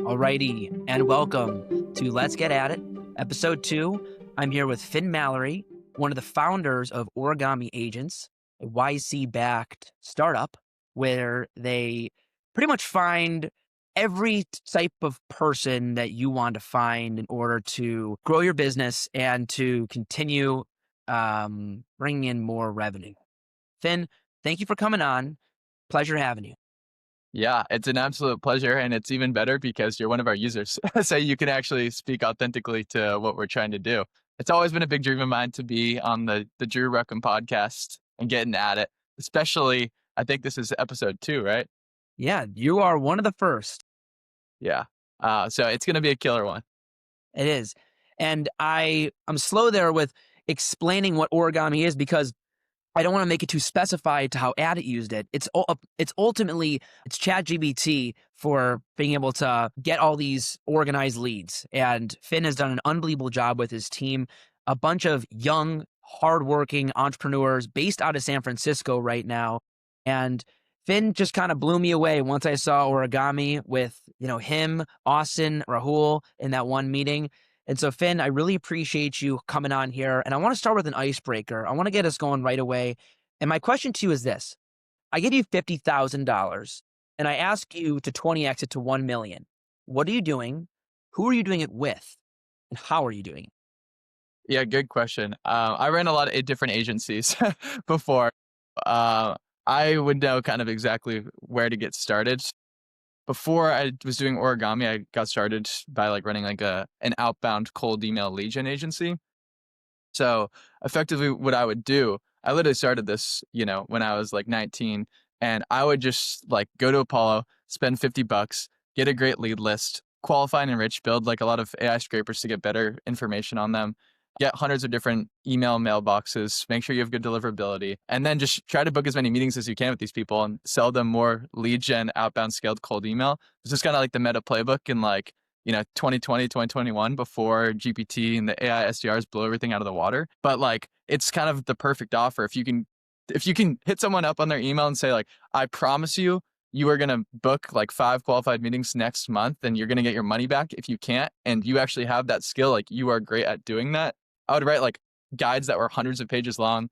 Alrighty, and welcome to Let's Get At It, episode 2. I'm here with Finn Mallery, one of the founders of Origami Agents, a YC-backed startup where they pretty much find every type of person that you want to find in order to grow your business and to continue bringing in more revenue. Finn, thank you for coming on. Pleasure having you. Yeah, it's an absolute pleasure. And it's even better because you're one of our users. So you can actually speak authentically to what we're trying to do. It's always been a big dream of mine to be on the Drew Ruckham podcast and getting at it. Especially, I think this is episode 2, right? Yeah, you are one of the first. Yeah. So it's going to be a killer one. It is. And I'm slow there with explaining what origami is because I don't want to make it too specified to how Addit used it. It's ultimately ChatGPT for being able to get all these organized leads. And Finn has done an unbelievable job with his team. A bunch of young, hardworking entrepreneurs based out of San Francisco right now. And Finn just kind of blew me away once I saw Origami with, him, Austin, Rahul in that one meeting. And so, Finn, I really appreciate you coming on here. And I want to start with an icebreaker. I want to get us going right away. And my question to you is this. I give you $50,000 and I ask you to 20x it to 1 million. What are you doing? Who are you doing it with? And how are you doing it? Yeah, good question. I ran a lot of different agencies before. I would know kind of exactly where to get started. Before I was doing Origami, I got started by running an outbound cold email lead gen agency. So effectively what I would do, I literally started this, when I was 19, and I would just go to Apollo, spend $50, get a great lead list, qualify and enrich, build a lot of AI scrapers to get better information on them, get hundreds of different email mailboxes, make sure you have good deliverability, and then just try to book as many meetings as you can with these people and sell them more lead gen outbound scaled cold email. It's just kind of like the meta playbook in 2020, 2021 before GPT and the AI SDRs blew everything out of the water. But it's kind of the perfect offer. If you can hit someone up on their email and say I promise you, you are going to book 5 qualified meetings next month and you're going to get your money back if you can't, and you actually have that skill, you are great at doing that. I would write guides that were hundreds of pages long,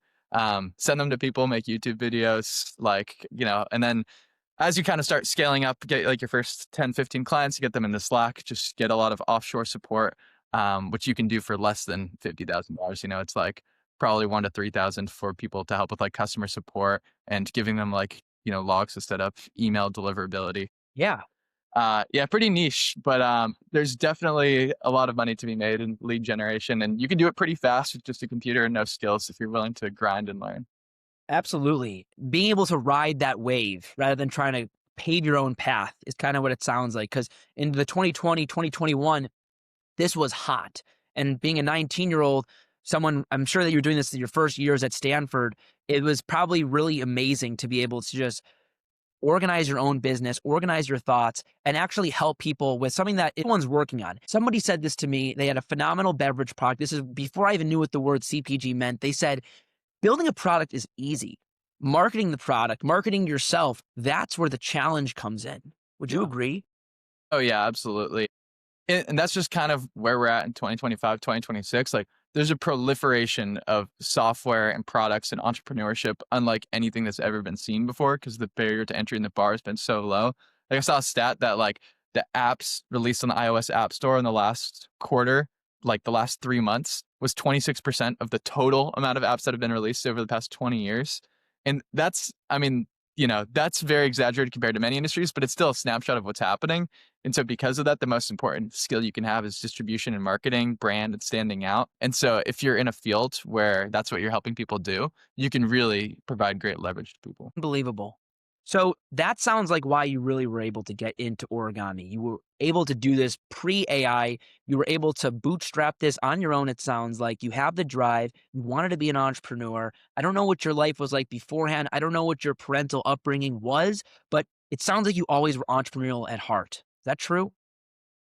send them to people, make YouTube videos, and then as you kind of start scaling up, get your first 10, 15 clients, you get them into Slack, just get a lot of offshore support, which you can do for less than $50,000. It's probably 1,000 to 3,000 for people to help with customer support and giving them logs to set up email deliverability. Yeah. Yeah, pretty niche, but there's definitely a lot of money to be made in lead generation, and you can do it pretty fast with just a computer and no skills if you're willing to grind and learn. Absolutely. Being able to ride that wave rather than trying to pave your own path is kind of what it sounds like. Because in the 2020, 2021, this was hot. And being a 19-year-old, I'm sure that you're doing this in your first years at Stanford, it was probably really amazing to be able to just organize your own business, organize your thoughts, and actually help people with something that everyone's working on. Somebody said this to me. They had a phenomenal beverage product. This is before I even knew what the word CPG meant. They said, building a product is easy. Marketing the product, marketing yourself, that's where the challenge comes in. Would you agree? Oh, yeah, absolutely. And that's just kind of where we're at in 2025, 2026. There's a proliferation of software and products and entrepreneurship unlike anything that's ever been seen before because the barrier to entry in the bar has been so low. I saw a stat that the apps released on the iOS App Store in the last quarter, the last 3 months, was 26% of the total amount of apps that have been released over the past 20 years. And that's very exaggerated compared to many industries, but it's still a snapshot of what's happening. And so because of that, the most important skill you can have is distribution and marketing, brand, and standing out. And so if you're in a field where that's what you're helping people do, you can really provide great leverage to people. Unbelievable. So that sounds like why you really were able to get into Origami. You were able to do this pre-AI. You were able to bootstrap this on your own, it sounds like. You have the drive. You wanted to be an entrepreneur. I don't know what your life was like beforehand. I don't know what your parental upbringing was, but it sounds like you always were entrepreneurial at heart. Is that true?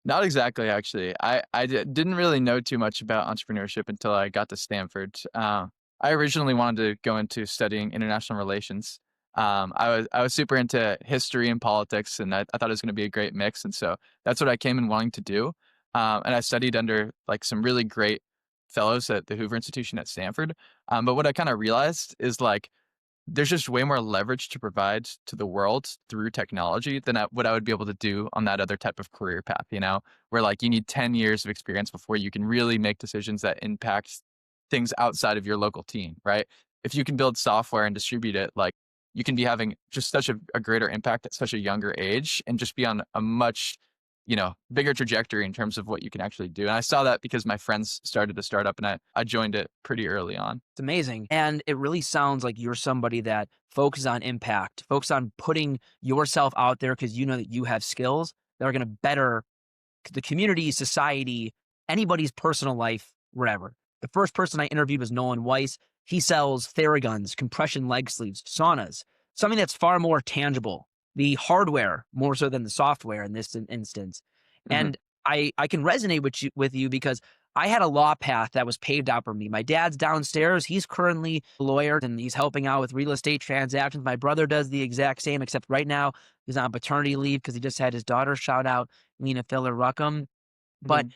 Not exactly, actually. I didn't really know too much about entrepreneurship until I got to Stanford. I originally wanted to go into studying international relations. I was super into history and politics, and I thought it was going to be a great mix, and so that's what I came in wanting to do. And I studied under like some really great fellows at the Hoover Institution at Stanford. But what I kind of realized is like there's just way more leverage to provide to the world through technology than what I would be able to do on that other type of career path, where like you need 10 years of experience before you can really make decisions that impact things outside of your local team, right? If you can build software and distribute it, like you can be having just such a greater impact at such a younger age and just be on a much bigger trajectory in terms of what you can actually do. And I saw that because my friends started a startup and I joined it pretty early on. It's amazing. And it really sounds like you're somebody that focuses on impact, focus on putting yourself out there because you know that you have skills that are going to better the community, society, anybody's personal life, wherever. The first person I interviewed was Nolan Weiss. He sells Theraguns, compression leg sleeves, saunas, something that's far more tangible, the hardware more so than the software in this instance. Mhm. And I can resonate with you because I had a law path that was paved out for me. My dad's downstairs. He's currently a lawyer and he's helping out with real estate transactions. My brother does the exact same, except right now he's on paternity leave because he just had his daughter, shout out Lena Filler Ruckham. But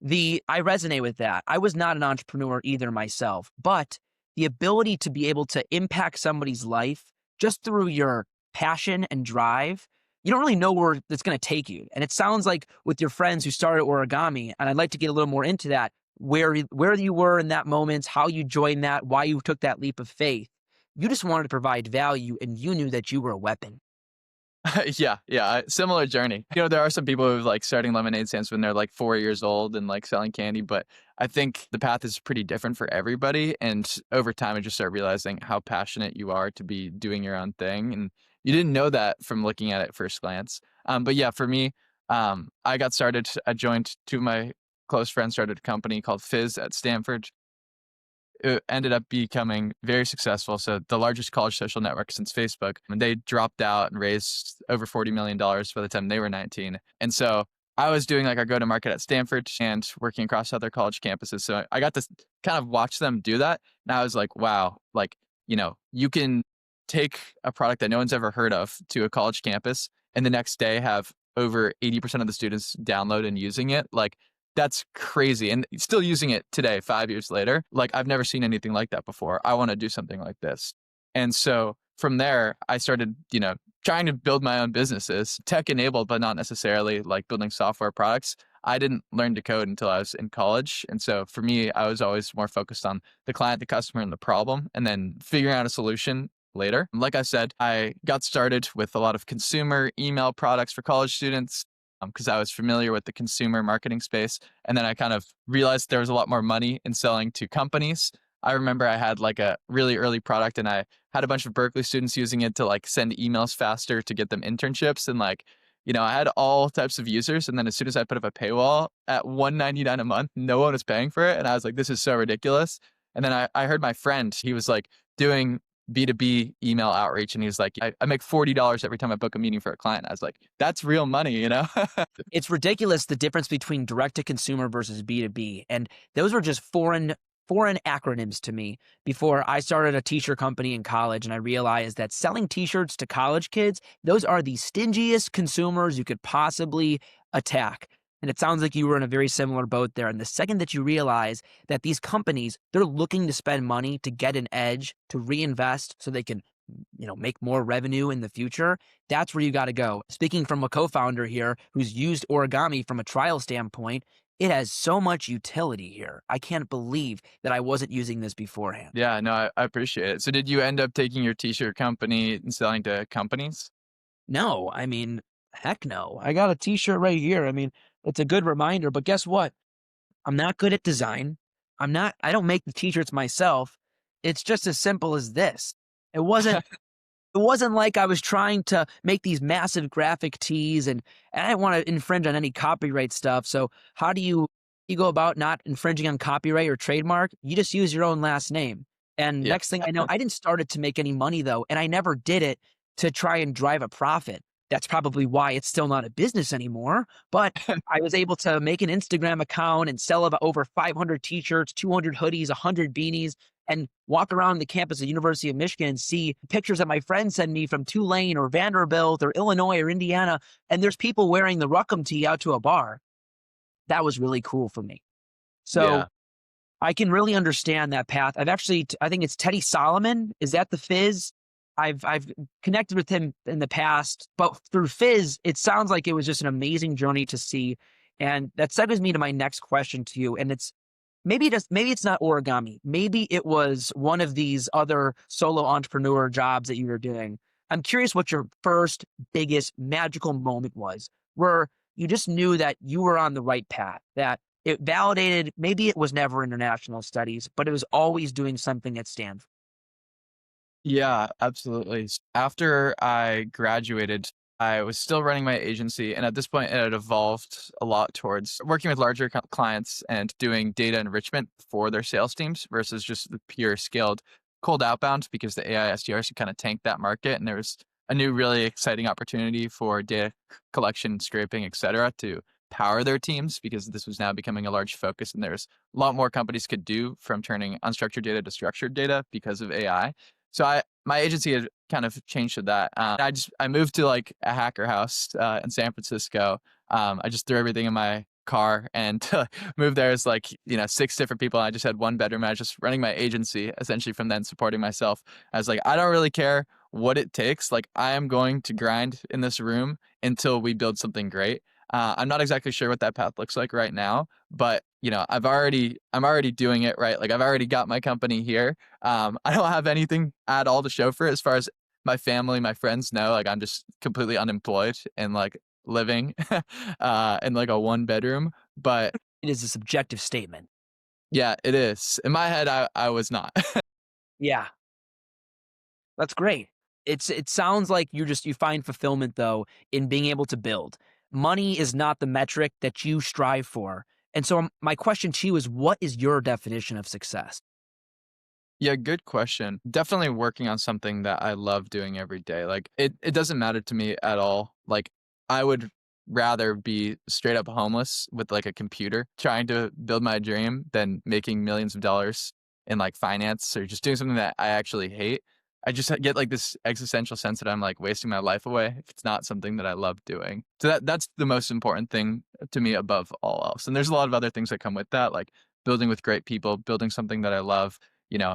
Mhm. I resonate with that. I was not an entrepreneur either myself, but the ability to be able to impact somebody's life just through your passion and drive, you don't really know where it's going to take you. And it sounds like with your friends who started origami, and I'd like to get a little more into that, where you were in that moment, how you joined that, why you took that leap of faith. You just wanted to provide value and you knew that you were a weapon. Yeah, similar journey. There are some people who like starting lemonade stands when they're like 4 years old and like selling candy, but I think the path is pretty different for everybody. And over time, I just start realizing how passionate you are to be doing your own thing. And you didn't know that from looking at it first glance. But yeah, for me, I got started. I joined two of my close friends started a company called Fizz at Stanford. It ended up becoming very successful. So the largest college social network since Facebook. And they dropped out and raised over $40 million by the time they were 19. And so I was doing like our go-to-market at Stanford and working across other college campuses. So I got to kind of watch them do that. And I was like, wow, like, you can take a product that no one's ever heard of to a college campus and the next day have over 80% of the students download and using it. Like that's crazy. And still using it today, 5 years later. Like, I've never seen anything like that before. I want to do something like this. And so from there, I started, trying to build my own businesses, tech enabled, but not necessarily like building software products. I didn't learn to code until I was in college. And so for me, I was always more focused on the client, the customer, and the problem, and then figuring out a solution later. Like I said, I got started with a lot of consumer email products for college students because I was familiar with the consumer marketing space. And then I kind of realized there was a lot more money in selling to companies. I remember I had like a really early product and I had a bunch of Berkeley students using it to like send emails faster to get them internships. And like, I had all types of users. And then as soon as I put up a paywall at $199 a month, no one was paying for it. And I was like, this is so ridiculous. And then I heard my friend, he was like doing B2B email outreach. And he was like, I make $40 every time I book a meeting for a client. I was like, that's real money. It's ridiculous the difference between direct to consumer versus B2B. And those were just foreign acronyms to me before I started a t-shirt company in college. And I realized that selling t-shirts to college kids, those are the stingiest consumers you could possibly attack. And it sounds like you were in a very similar boat there. And the second that you realize that these companies, they're looking to spend money to get an edge, to reinvest so they can, make more revenue in the future, that's where you got to go. Speaking from a co-founder here who's used origami from a trial standpoint, it has so much utility here. I can't believe that I wasn't using this beforehand. Yeah, no, I appreciate it. So did you end up taking your t-shirt company and selling to companies? No, I mean, heck no. I got a t-shirt right here. I mean, it's a good reminder, but guess what? I'm not good at design. I don't make the t-shirts myself. It's just as simple as this. It wasn't It wasn't like I was trying to make these massive graphic tees and I didn't want to infringe on any copyright stuff. So how do you go about not infringing on copyright or trademark? You just use your own last name. And Yeah. next thing I know, I didn't start it to make any money though, and I never did it to try and drive a profit. That's probably why it's still not a business anymore. But I was able to make an Instagram account and sell about over 500 t-shirts, 200 hoodies, 100 beanies. and walk around the campus of the University of Michigan and see pictures that my friends send me from Tulane or Vanderbilt or Illinois or Indiana, and there's people wearing the Ruckum tee out to a bar. That was really cool for me. So Yeah. I can really understand that path. I think it's Teddy Solomon. Is that the Fizz? I've connected with him in the past, but through Fizz, it sounds like it was just an amazing journey to see. And that segues me to my next question to you. And it's maybe it's not origami. Maybe it was one of these other solo entrepreneur jobs that you were doing. I'm curious what your first biggest magical moment was, where you just knew that you were on the right path, that it validated, maybe it was never international studies, but it was always doing something at Stanford. Yeah, absolutely. After I graduated, I was still running my agency. And at this point, it had evolved a lot towards working with larger clients and doing data enrichment for their sales teams versus just the pure scaled cold outbound because the AI SDRs had kind of tanked that market. And there was a new, really exciting opportunity for data collection, scraping, et cetera, to power their teams because this was now becoming a large focus. And there's a lot more companies could do from turning unstructured data to structured data because of AI. So my agency had kind of changed to that. I moved to like a hacker house in San Francisco. I just threw everything in my car and moved there as like 6 different people. I just had one bedroom. I was just running my agency essentially from then, supporting myself. I was like, I don't really care what it takes. Like I am going to grind in this room until we build something great. I'm not exactly sure what that path looks like right now, but I'm already doing it right. Like I've already got my company here. I don't have anything at all to show for it as far as my family, my friends know. Like I'm just completely unemployed and like living in like a 1 bedroom. But It is a subjective statement. yeah, it is. In my head, I was not. Yeah, that's great. It sounds like you find fulfillment though in being able to build. Money is not the metric that you strive for. And so my question to you is, what is your definition of success? Yeah, good question. Definitely working on something that I love doing every day. Like it doesn't matter to me at all. Like I would rather be straight up homeless with like a computer trying to build my dream than making millions of dollars in like finance or just doing something that I actually hate. I just get like this existential sense that I'm like wasting my life away if it's not something that I love doing. So that's the most important thing to me above all else. And there's a lot of other things that come with that, like building with great people, building something that I love,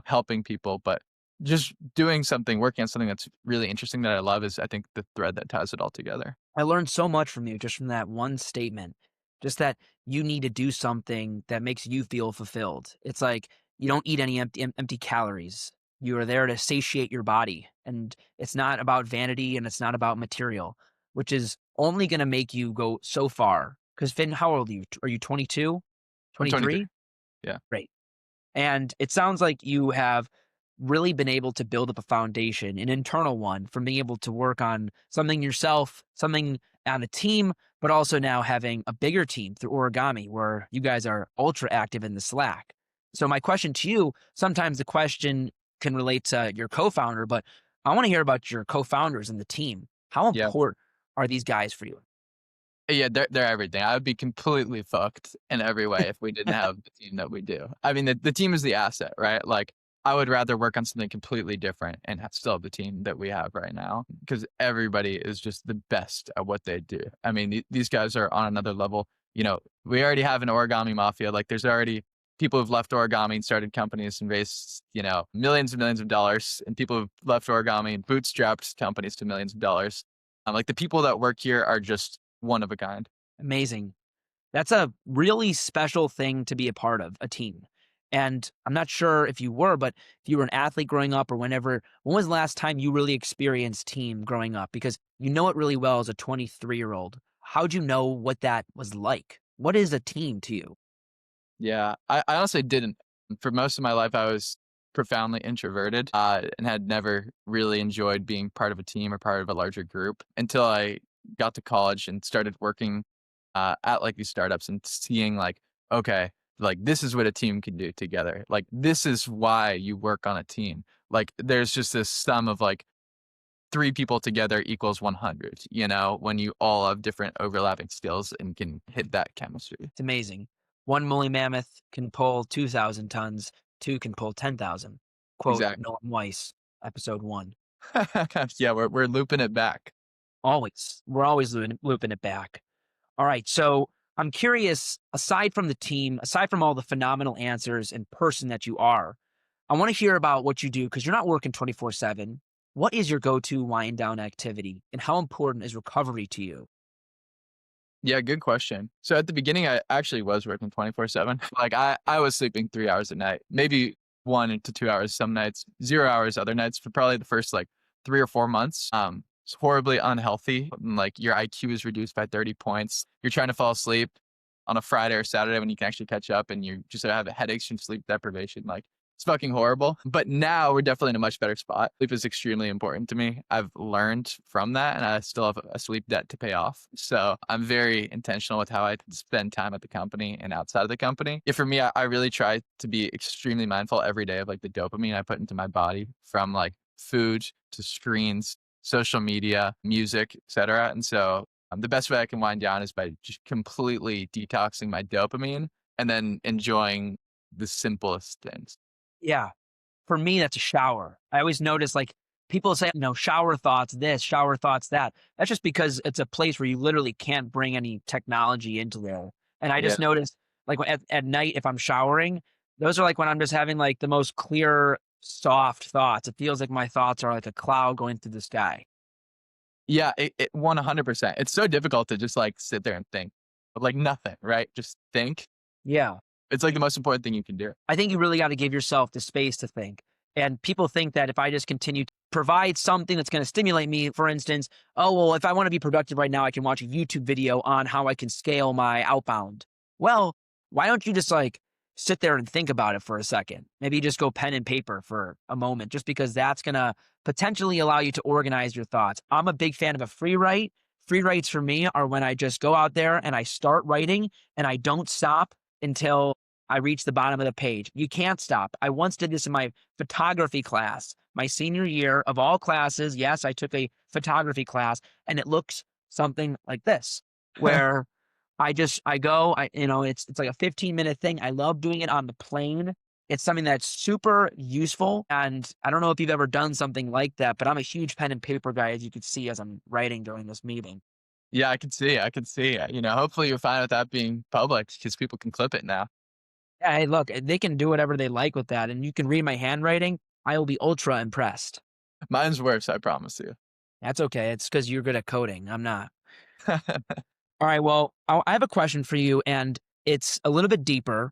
helping people, but just doing something, working on something that's really interesting that I love is, I think, the thread that ties it all together. I learned so much from you just from that one statement. Just that you need to do something that makes you feel fulfilled. It's like you don't eat any empty calories. You are there to satiate your body. And it's not about vanity and it's not about material, which is only going to make you go so far. Because Finn, how old are you? Are you 22? I'm 23. 23? Yeah. Great. And it sounds like you have really been able to build up a foundation, an internal one, from being able to work on something yourself, something on a team, but also now having a bigger team through Origami, where you guys are ultra active in the Slack. So, my question to you, sometimes the question can relate to your co founder, but I want to hear about your co founders and the team. How Yeah. important are these guys for you? Yeah, they're everything. I would be completely fucked in every way if we didn't have the team that we do. I mean, the team is the asset, right? Like, I would rather work on something completely different and still have the team that we have right now because everybody is just the best at what they do. I mean, these guys are on another level. We already have an origami mafia. Like, there's already people who've left origami and started companies and raised, millions and millions of dollars, and people who've left origami and bootstrapped companies to millions of dollars. Like, the people that work here are just one of a kind. Amazing. That's a really special thing to be a part of, a team. And I'm not sure if you were, but if you were an athlete growing up or whenever, when was the last time you really experienced team growing up? Because you know it really well as a 23-year-old. How'd you know what that was like? What is a team to you? Yeah, I honestly didn't. For most of my life, I was profoundly introverted and had never really enjoyed being part of a team or part of a larger group until I got to college and started working at like these startups and seeing like, okay, like this is what a team can do together. Like this is why you work on a team. Like there's just this sum of like 3 people together equals 100, when you all have different overlapping skills and can hit that chemistry. It's amazing. One woolly mammoth can pull 2,000 tons. Two can pull 10,000. Quote Exactly. Nolan Weiss, episode 1. Yeah, we're looping it back. Always. We're always looping it back. All right. So I'm curious, aside from the team, aside from all the phenomenal answers and person that you are, I want to hear about what you do because you're not working 24/7. What is your go-to wind down activity and how important is recovery to you? Yeah, good question. So at the beginning, I actually was working 24/7. Like I was sleeping 3 hours a night, maybe 1 to 2 hours some nights, 0 hours other nights for probably the first like 3 or 4 months. It's horribly unhealthy. And, like your IQ is reduced by 30 points. You're trying to fall asleep on a Friday or Saturday when you can actually catch up, and you just have headaches from sleep deprivation. Like it's fucking horrible. But now we're definitely in a much better spot. Sleep is extremely important to me. I've learned from that, and I still have a sleep debt to pay off. So I'm very intentional with how I spend time at the company and outside of the company. Yeah, for me, I really try to be extremely mindful every day of like the dopamine I put into my body from like food to screens, social media, music, etc. And so the best way I can wind down is by just completely detoxing my dopamine and then enjoying the simplest things. Yeah. For me, that's a shower. I always notice like people say, shower thoughts this, shower thoughts that. That's just because it's a place where you literally can't bring any technology into there. And I Yeah. just noticed like at night, if I'm showering, those are like when I'm just having like the most clear, soft thoughts. It feels like my thoughts are like a cloud going through the sky. Yeah, it 100%. It's so difficult to just like sit there and think, but like nothing, right? Just think. Yeah. It's like the most important thing you can do. I think you really got to give yourself the space to think. And people think that if I just continue to provide something that's going to stimulate me, for instance, oh, well, if I want to be productive right now, I can watch a YouTube video on how I can scale my outbound. Well, why don't you just like sit there and think about it for a second? Maybe just go pen and paper for a moment, just because that's going to potentially allow you to organize your thoughts. I'm a big fan of a free write. Free writes for me are when I just go out there and I start writing and I don't stop until I reach the bottom of the page. You can't stop. I once did this in my photography class, my senior year of all classes. Yes, I took a photography class and it looks something like this, where it's like a 15-minute thing. I love doing it on the plane. It's something that's super useful. And I don't know if you've ever done something like that, but I'm a huge pen and paper guy, as you could see as I'm writing during this meeting. Yeah, I can see. I can see. Hopefully you're fine with that being public because people can clip it now. Yeah, hey, look, they can do whatever they like with that, and you can read my handwriting. I will be ultra impressed. Mine's worse, I promise you. That's okay. It's because you're good at coding. I'm not. All right. Well, I have a question for you, and it's a little bit deeper.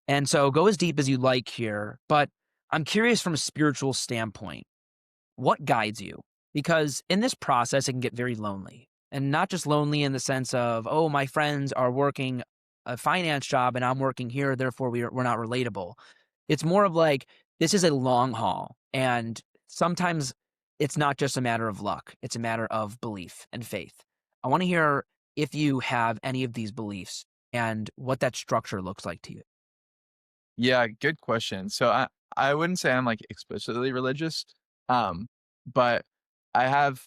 And so go as deep as you like here. But I'm curious from a spiritual standpoint, what guides you? Because in this process, it can get very lonely. And not just lonely in the sense of, oh, my friends are working a finance job and I'm working here, therefore we're not relatable. It's more of like, this is a long haul. And sometimes it's not just a matter of luck, it's a matter of belief and faith. I want to hear if you have any of these beliefs and what that structure looks like to you. Yeah, good question. So I wouldn't say I'm like explicitly religious, but I have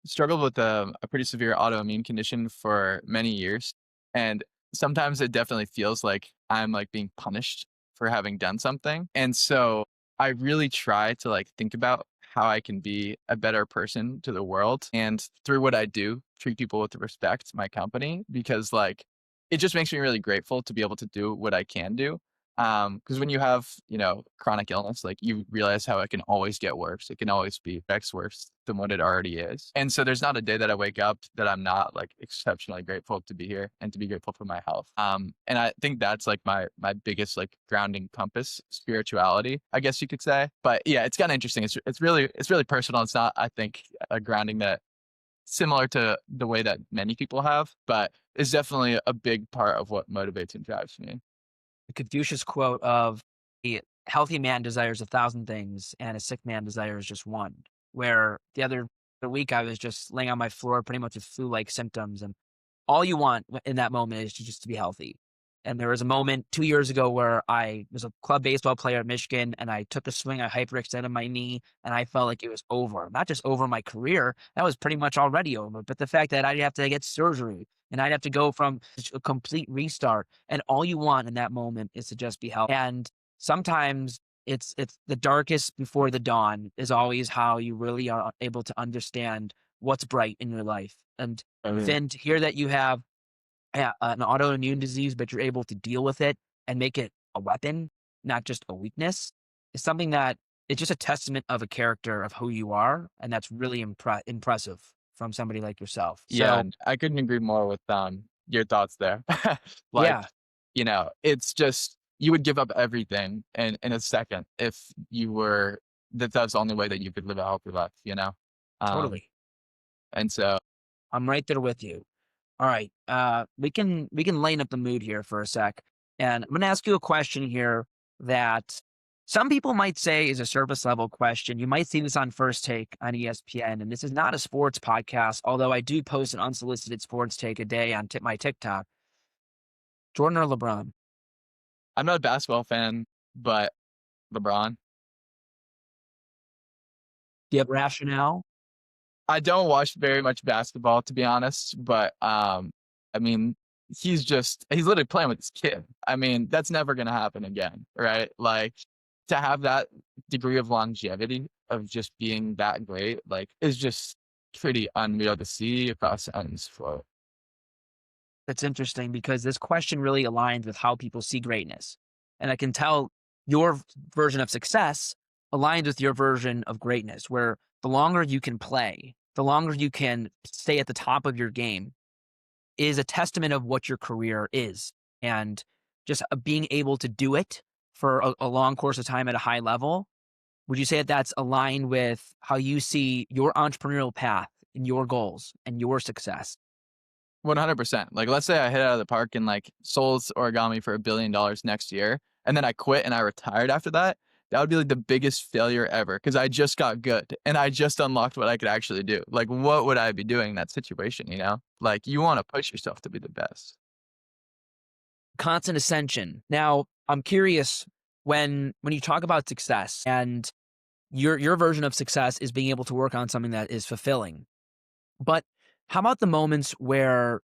struggled with a pretty severe autoimmune condition for many years. And sometimes it definitely feels like I'm like being punished for having done something. And so I really try to like think about how I can be a better person to the world. And through what I do, treat people with respect, my company, because like it just makes me really grateful to be able to do what I can do. Because when you have, chronic illness, like you realize how it can always get worse. It can always be X worse than what it already is. And so there's not a day that I wake up that I'm not like exceptionally grateful to be here and to be grateful for my health. And I think that's like my biggest like grounding compass, spirituality, I guess you could say. But yeah, it's kind of interesting. It's really personal. It's not, I think, a grounding that similar to the way that many people have, but it's definitely a big part of what motivates and drives me. The Confucius quote of a healthy man desires 1,000 things and a sick man desires just one. Where the week I was just laying on my floor pretty much with flu-like symptoms, and all you want in that moment is just to be healthy. And there was a moment 2 years ago where I was a club baseball player at Michigan and I took a swing, I hyperextended my knee, and I felt like it was over. Not just over my career, that was pretty much already over, but the fact that I'd have to get surgery and I'd have to go from a complete restart. And all you want in that moment is to just be healthy. And sometimes it's the darkest before the dawn is always how you really are able to understand what's bright in your life. And I mean, Finn, to hear that you have an autoimmune disease, but you're able to deal with it and make it a weapon, not just a weakness, is something that it's just a testament of a character of who you are, and that's really impressive from somebody like yourself. yeah, So and I couldn't agree more with your thoughts there. Like, yeah, it's just you would give up everything in a second if you were that's the only way that you could live a healthy life. Um, totally. and so I'm right there with you. All right. We can lighten up the mood here for a sec. And I'm gonna ask you a question here that some people might say is a surface level question. You might see this on First Take on ESPN, and this is not a sports podcast, although I do post an unsolicited sports take a day on my TikTok. Jordan or LeBron? I'm not a basketball fan, but LeBron. Do you have rationale? I don't watch very much basketball, to be honest, but I mean, he's literally playing with his kid. I mean, that's never gonna happen again, right? Like to have that degree of longevity of just being that great, like, is just pretty unreal to see across any sport. That's interesting because this question really aligns with how people see greatness. And I can tell your version of success aligns with your version of greatness, where the longer you can play, the longer you can stay at the top of your game is a testament of what your career is. And just being able to do it for a long course of time at a high level, would you say that that's aligned with how you see your entrepreneurial path and your goals and your success? 100%. Like, let's say I hit it out of the park and like sold origami for $1 billion next year, and then I quit and I retired after that. That would be like the biggest failure ever because I just got good and I just unlocked what I could actually do. Like, what would I be doing in that situation? Like, you want to push yourself to be the best. Constant ascension. Now, I'm curious when you talk about success and your version of success is being able to work on something that is fulfilling. But how about the moments where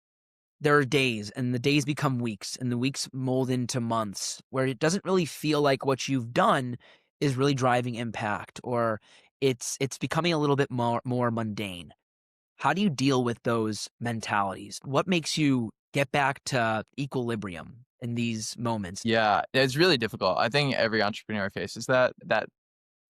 there are days and the days become weeks and the weeks mold into months where it doesn't really feel like what you've done is really driving impact or it's becoming a little bit more mundane. How do you deal with those mentalities? What makes you get back to equilibrium in these moments? Yeah, it's really difficult. I think every entrepreneur faces that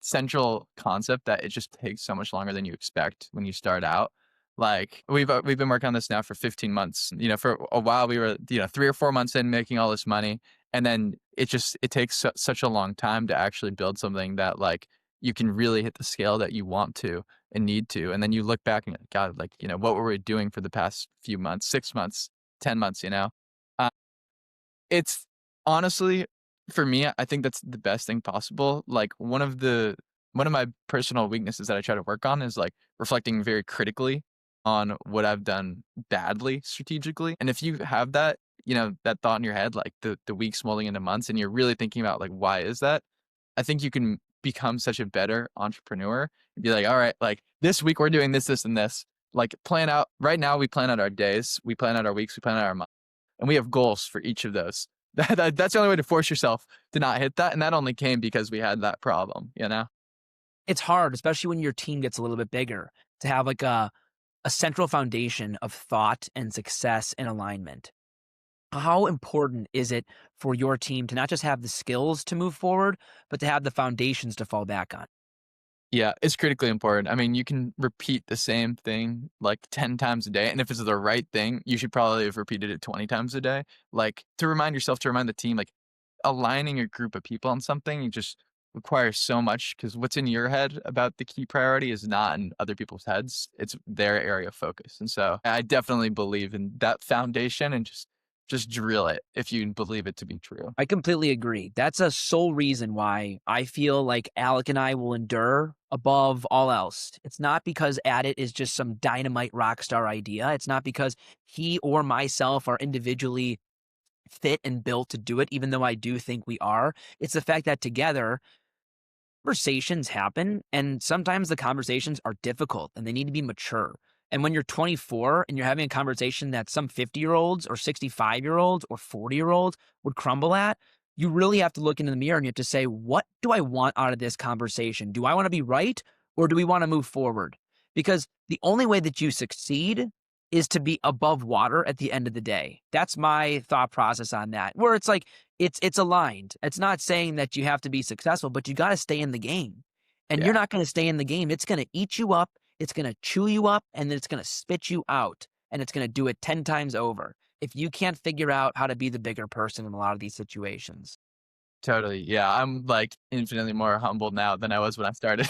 central concept that it just takes so much longer than you expect when you start out. Like we've been working on this now for 15 months. For a while we were 3 or 4 months in making all this money, and then it takes such a long time to actually build something that like you can really hit the scale that you want to and need to. And then you look back and God, like what were we doing for the past few months, 6 months, 10 months? It's honestly, for me, I think that's the best thing possible. Like one of my personal weaknesses that I try to work on is like reflecting very critically on what I've done badly strategically. And if you have that thought in your head, like the weeks molding into months, and you're really thinking about like why is that? I think you can become such a better entrepreneur and be like, all right, like this week we're doing this, this, and this. Like plan out right now, we plan out our days, we plan out our weeks, we plan out our months, and we have goals for each of those. That's the only way to force yourself to not hit that. And that only came because we had that problem. It's hard, especially when your team gets a little bit bigger, to have like a central foundation of thought and success and alignment. How important is it for your team to not just have the skills to move forward, but to have the foundations to fall back on? Yeah, it's critically important. I mean, you can repeat the same thing like 10 times a day. And if it's the right thing, you should probably have repeated it 20 times a day. Like to remind yourself, to remind the team, like aligning a group of people on something, it just requires so much because what's in your head about the key priority is not in other people's heads. It's their area of focus. And so I definitely believe in that foundation and just drill it if you believe it to be true. I completely agree. That's a sole reason why I feel like Alec and I will endure above all else. It's not because Addit is just some dynamite rock star idea. It's not because he or myself are individually fit and built to do it, even though I do think we are. It's the fact that together conversations happen, and sometimes the conversations are difficult and they need to be mature. And when you're 24 and you're having a conversation that some 50-year-olds or 65-year-olds or 40-year-olds would crumble at, you really have to look into the mirror and you have to say, what do I want out of this conversation? Do I want to be right or do we want to move forward? Because the only way that you succeed is to be above water at the end of the day. That's my thought process on that. Where it's like it's aligned. It's not saying that you have to be successful, but you got to stay in the game. And you're Yeah, not going to stay in the game. It's going to eat you up, it's going to chew you up, and then it's going to spit you out. And it's going to do it 10 times over if you can't figure out how to be the bigger person in a lot of these situations. totally. Yeah, I'm like infinitely more humble now than I was when I started.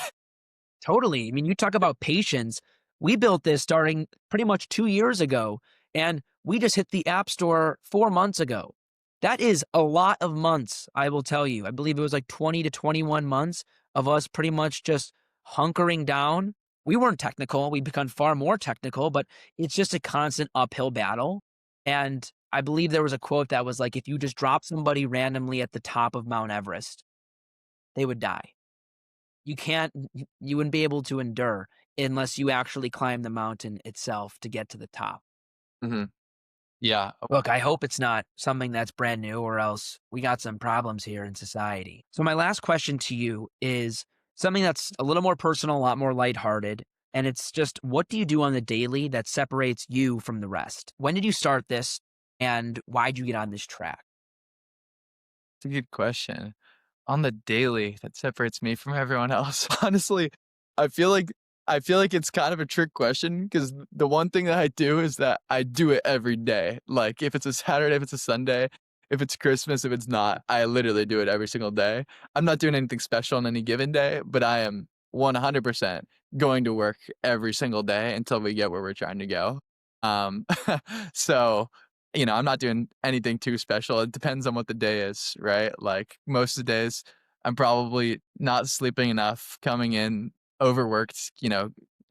Totally. I mean, you talk about patience. We built this starting pretty much 2 years ago, and we just hit the App Store 4 months ago. That is a lot of months, I will tell you. I believe it was like 20 to 21 months of us pretty much just hunkering down. We weren't technical. We've become far more technical, but it's just a constant uphill battle. And I believe there was a quote that was like, if you just drop somebody randomly at the top of Mount Everest, they would die. You can't, you wouldn't be able to endure unless you actually climb the mountain itself to get to the top. Mhm. Yeah. Look, I hope it's not something that's brand new or else we got some problems here in society. So my last question to you is something that's a little more personal, a lot more lighthearted. And it's just, what do you do on the daily that separates you from the rest? When did you start this and why did you get on this track? It's a good question. On the daily that separates me from everyone else. Honestly, I feel like I feel like it's kind of a trick question because the one thing that I do is that I do it every day. Like if it's a Saturday, if it's a Sunday, if it's Christmas, if it's not, I literally do it every single day. I'm not doing anything special on any given day, but I am 100% going to work every single day until we get where we're trying to go. Um, so I'm not doing anything too special. It depends on what the day is, right? Like most of the days, I'm probably not sleeping enough, coming in overworked,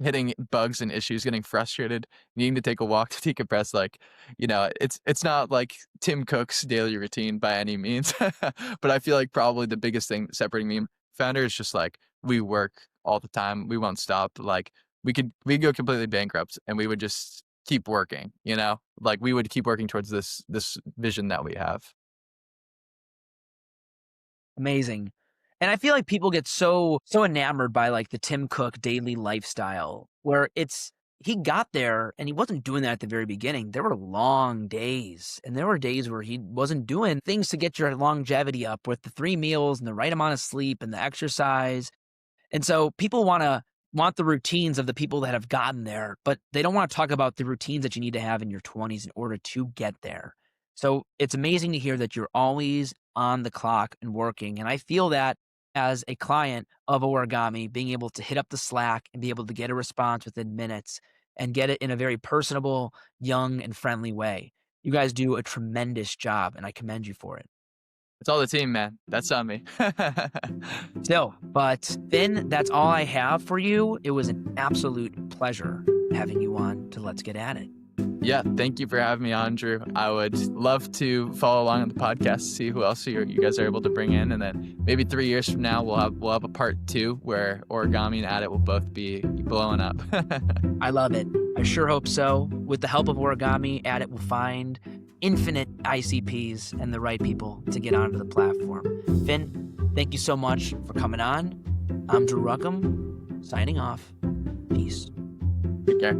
hitting bugs and issues, getting frustrated, needing to take a walk to decompress. Like, it's not like Tim Cook's daily routine by any means, but I feel like probably the biggest thing separating me and founder is just like we work all the time. We won't stop. Like we go completely bankrupt and we would just keep working, like we would keep working towards this vision that we have. Amazing. And I feel like people get so enamored by like the Tim Cook daily lifestyle where he got there and he wasn't doing that at the very beginning. There were long days and there were days where he wasn't doing things to get your longevity up with the 3 meals and the right amount of sleep and the exercise. And so people want the routines of the people that have gotten there, but they don't want to talk about the routines that you need to have in your 20s in order to get there. So it's amazing to hear that you're always on the clock and working. And I feel that as a client of Origami, being able to hit up the Slack and be able to get a response within minutes and get it in a very personable, young, and friendly way. You guys do a tremendous job, and I commend you for it. It's all the team, man. That's on me. Still, but Finn, that's all I have for you. It was an absolute pleasure having you on to Let's Get At It. Yeah, thank you for having me on, Drew. I would love to follow along on the podcast, see who else you guys are able to bring in, and then maybe 3 years from now we'll have a part 2 where Origami and At It will both be blowing up. I love it. I sure hope so. With the help of Origami, At It will find infinite ICPs and the right people to get onto the platform. Finn, thank you so much for coming on. I'm Drew Ruckham, signing off. Peace. Take care.